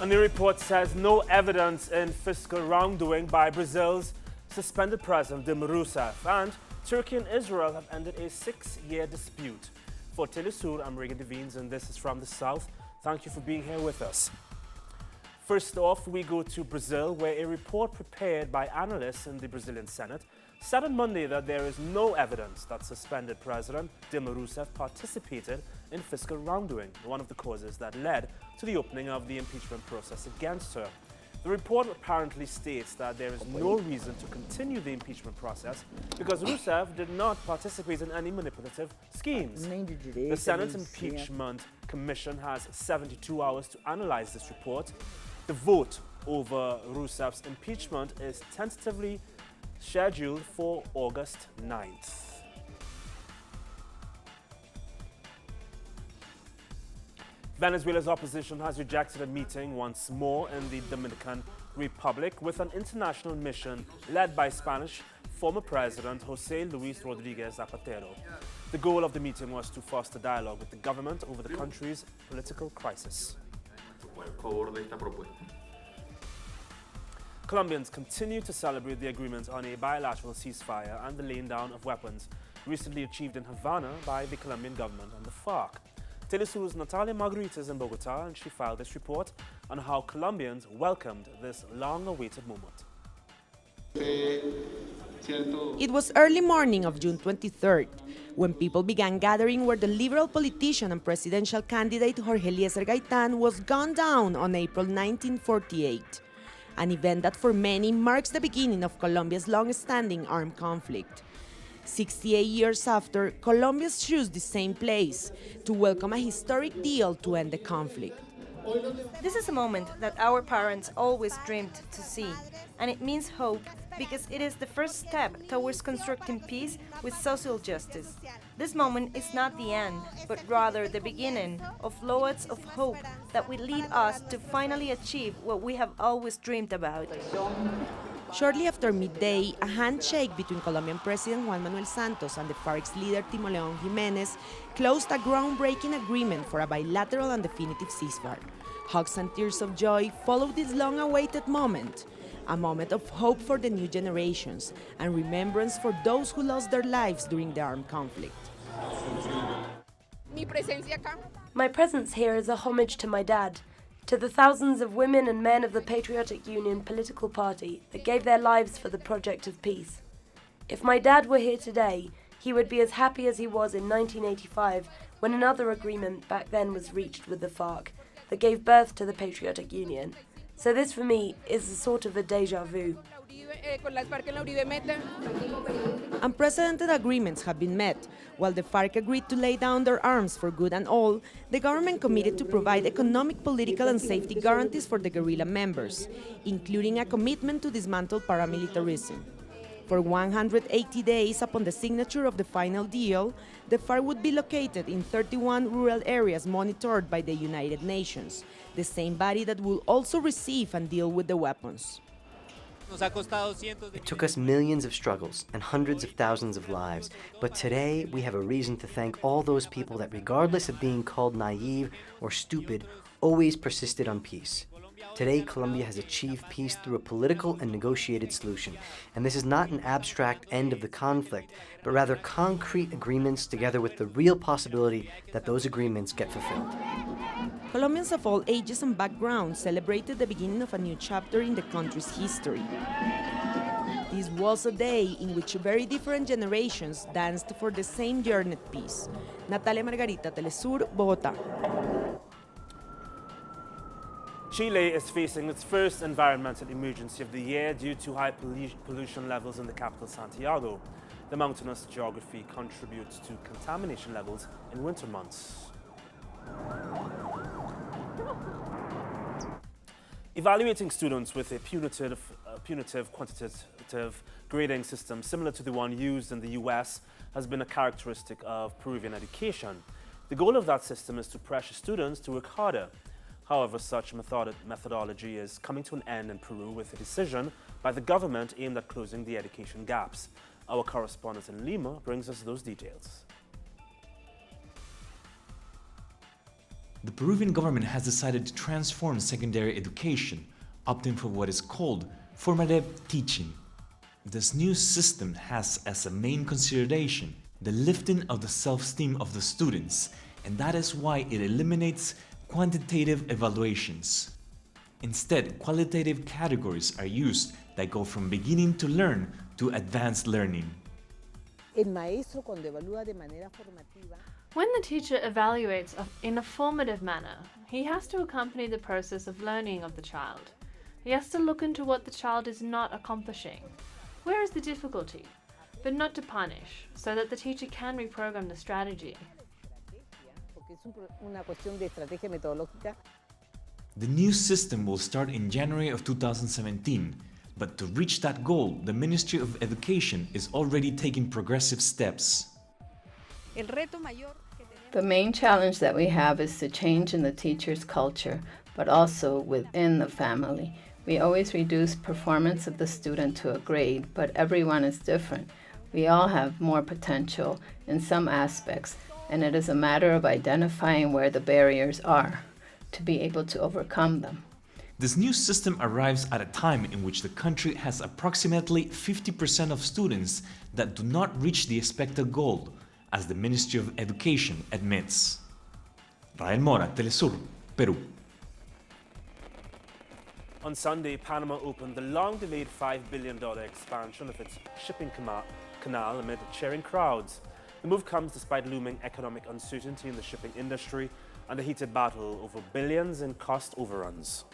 A new report says no evidence in fiscal wrongdoing by Brazil's suspended president Dilma Rousseff, and Turkey and Israel have ended a 6-year dispute. For teleSur's, I'm Reagan, and this is from the South. Thank you for being here with us. First off, we go to Brazil, where a report prepared by analysts in the Brazilian Senate said on Monday that there is no evidence that suspended President Dilma Rousseff participated in fiscal wrongdoing, one of the causes that led to the opening of the impeachment process against her. The report apparently states that there is no reason to continue the impeachment process because Rousseff did not participate in any manipulative schemes. The Senate Impeachment Commission has 72 hours to analyze this report. The vote over Rousseff's impeachment is tentatively scheduled for August 9th. Venezuela's opposition has rejected a meeting once more in the Dominican Republic with an international mission led by Spanish former President José Luis Rodríguez Zapatero. The goal of the meeting was to foster dialogue with the government over the country's political crisis. Colombians continue to celebrate the agreement on a bilateral ceasefire and the laying down of weapons recently achieved in Havana by the Colombian government and the FARC. teleSur's Natalia Margarita is in Bogotá, and she filed this report on how Colombians welcomed this long-awaited moment. It was early morning of June 23rd, when people began gathering where the liberal politician and presidential candidate Jorge Eliezer Gaitán was gunned down on April 1948, an event that for many marks the beginning of Colombia's long-standing armed conflict. 68 years after, Colombia chose the same place to welcome a historic deal to end the conflict. This is a moment that our parents always dreamed to see, and it means hope because it is the first step towards constructing peace with social justice. This moment is not the end, but rather the beginning of loads of hope that will lead us to finally achieve what we have always dreamed about. Shortly after midday, a handshake between Colombian President Juan Manuel Santos and the FARC's leader Timoleón Jiménez closed a groundbreaking agreement for a bilateral and definitive ceasefire. Hugs and tears of joy followed this long-awaited moment, a moment of hope for the new generations and remembrance for those who lost their lives during the armed conflict. My presence here is a homage to my dad, to the thousands of women and men of the Patriotic Union political party that gave their lives for the project of peace. If my dad were here today, he would be as happy as he was in 1985 when another agreement back then was reached with the FARC that gave birth to the Patriotic Union. So this for me is a sort of a déjà vu. Unprecedented agreements have been met. While the FARC agreed to lay down their arms for good and all, the government committed to provide economic, political and safety guarantees for the guerrilla members, including a commitment to dismantle paramilitarism. For 180 days upon the signature of the final deal, the FARC would be located in 31 rural areas monitored by the United Nations, the same body that will also receive and deal with the weapons. It took us millions of struggles and hundreds of thousands of lives, but today we have a reason to thank all those people that, regardless of being called naive or stupid, always persisted on peace. Today, Colombia has achieved peace through a political and negotiated solution, and this is not an abstract end of the conflict, but rather concrete agreements together with the real possibility that those agreements get fulfilled. Colombians of all ages and backgrounds celebrated the beginning of a new chapter in the country's history. This was a day in which very different generations danced for the same yearned peace. Natalia Margarita, teleSur, Bogotá. Chile is facing its first environmental emergency of the year due to high pollution levels in the capital, Santiago. The mountainous geography contributes to contamination levels in winter months. Evaluating students with a punitive quantitative grading system similar to the one used in the US has been a characteristic of Peruvian education. The goal of that system is to pressure students to work harder. However, such methodology is coming to an end in Peru with a decision by the government aimed at closing the education gaps. Our correspondent in Lima brings us those details. The Peruvian government has decided to transform secondary education, opting for what is called formative teaching. This new system has as a main consideration the lifting of the self-esteem of the students, and that is why it eliminates quantitative evaluations. Instead, qualitative categories are used that go from beginning to learn to advanced learning. When the teacher evaluates in a formative manner, he has to accompany the process of learning of the child. He has to look into what the child is not accomplishing. Where is the difficulty? But not to punish, so that the teacher can reprogram the strategy. The new system will start in January of 2017, but to reach that goal, the Ministry of Education is already taking progressive steps. The main challenge that we have is to change in the teacher's culture, but also within the family. We always reduce performance of the student to a grade, but everyone is different. We all have more potential in some aspects, and it is a matter of identifying where the barriers are to be able to overcome them. This new system arrives at a time in which the country has approximately 50% of students that do not reach the expected goal, as the Ministry of Education admits. Rael Mora, TeleSur, Peru. On Sunday, Panama opened the long-delayed $5 billion expansion of its shipping canal amid cheering crowds. The move comes despite looming economic uncertainty in the shipping industry and a heated battle over billions in cost overruns.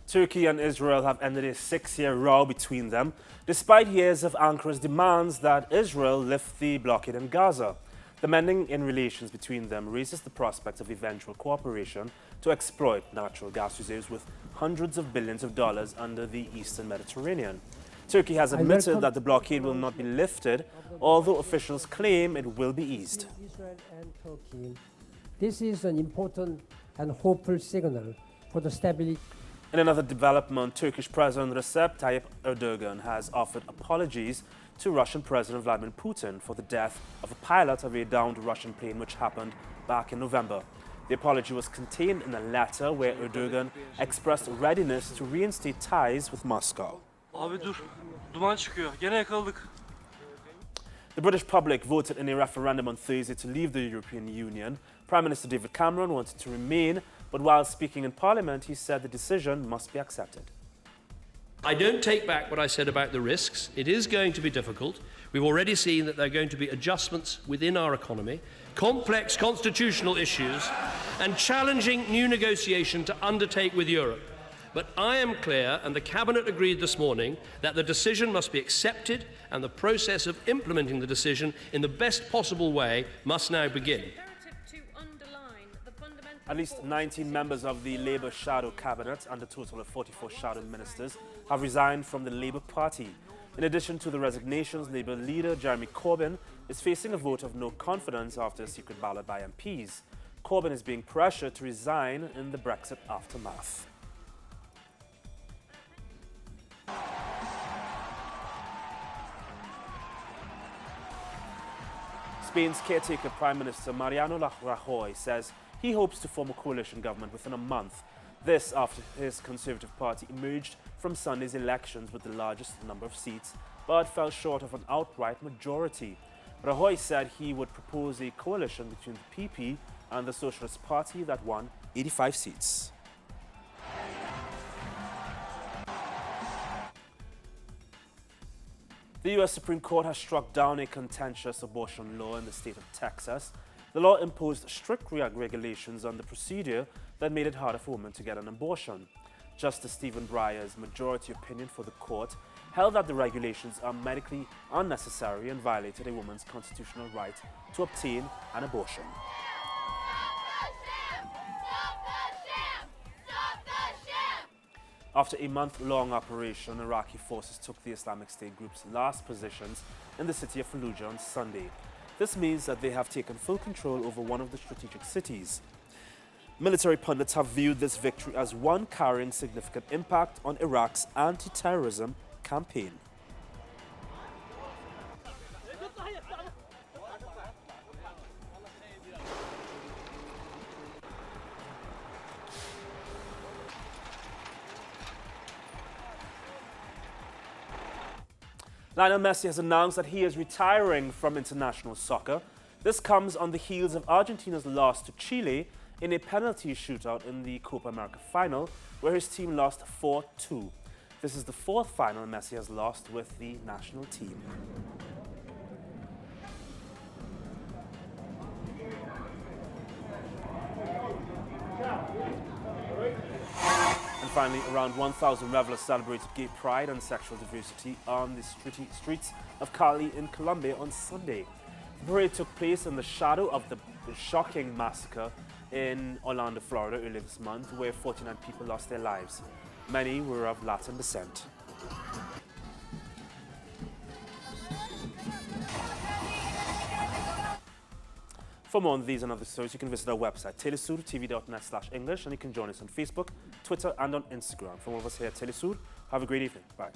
Turkey and Israel have ended a 6-year row between them, despite years of Ankara's demands that Israel lift the blockade in Gaza. The mending in relations between them raises the prospect of eventual cooperation to exploit natural gas reserves with hundreds of billions of dollars under the Eastern Mediterranean. Turkey has admitted that the blockade will not be lifted, although officials claim it will be eased. Israel and Turkey. This is an important and hopeful signal for the stability. In another development, Turkish President Recep Tayyip Erdogan has offered apologies to Russian President Vladimir Putin for the death of a pilot of a downed Russian plane which happened back in November. The apology was contained in a letter where Erdogan expressed readiness to reinstate ties with Moscow. The British public voted in a referendum on Thursday to leave the European Union. Prime Minister David Cameron wanted to remain, but while speaking in Parliament, he said the decision must be accepted. I don't take back what I said about the risks. It is going to be difficult. We've already seen that there are going to be adjustments within our economy, complex constitutional issues, and challenging new negotiation to undertake with Europe. But I am clear, and the Cabinet agreed this morning, that the decision must be accepted and the process of implementing the decision in the best possible way must now begin. At least 19 members of the Labour shadow cabinet and a total of 44 shadow ministers have resigned from the Labour Party. In addition to the resignations, Labour leader Jeremy Corbyn is facing a vote of no confidence after a secret ballot by MPs. Corbyn is being pressured to resign in the Brexit aftermath. Spain's caretaker Prime Minister Mariano Rajoy says he hopes to form a coalition government within a month. This after his Conservative Party emerged from Sunday's elections with the largest number of seats, but fell short of an outright majority. Rajoy said he would propose a coalition between the PP and the Socialist Party that won 85 seats. The U.S. Supreme Court has struck down a contentious abortion law in the state of Texas. The law imposed strict regulations on the procedure that made it harder for women to get an abortion. Justice Stephen Breyer's majority opinion for the court held that the regulations are medically unnecessary and violated a woman's constitutional right to obtain an abortion. After a month-long operation, Iraqi forces took the Islamic State group's last positions in the city of Fallujah on Sunday. This means that they have taken full control over one of the strategic cities. Military pundits have viewed this victory as one carrying significant impact on Iraq's anti-terrorism campaign. Lionel Messi has announced that he is retiring from international soccer. This comes on the heels of Argentina's loss to Chile in a penalty shootout in the Copa America final, where his team lost 4-2. This is the fourth final Messi has lost with the national team. And finally, around 1,000 revelers celebrated gay pride and sexual diversity on the streets of Cali in Colombia on Sunday. The parade took place in the shadow of the shocking massacre in Orlando, Florida earlier this month, where 49 people lost their lives. Many were of Latin descent. For more on these and other stories, you can visit our website, telesurtv.net/English, and you can join us on Facebook, Twitter, and on Instagram. From all of us here at TeleSur, have a great evening. Bye.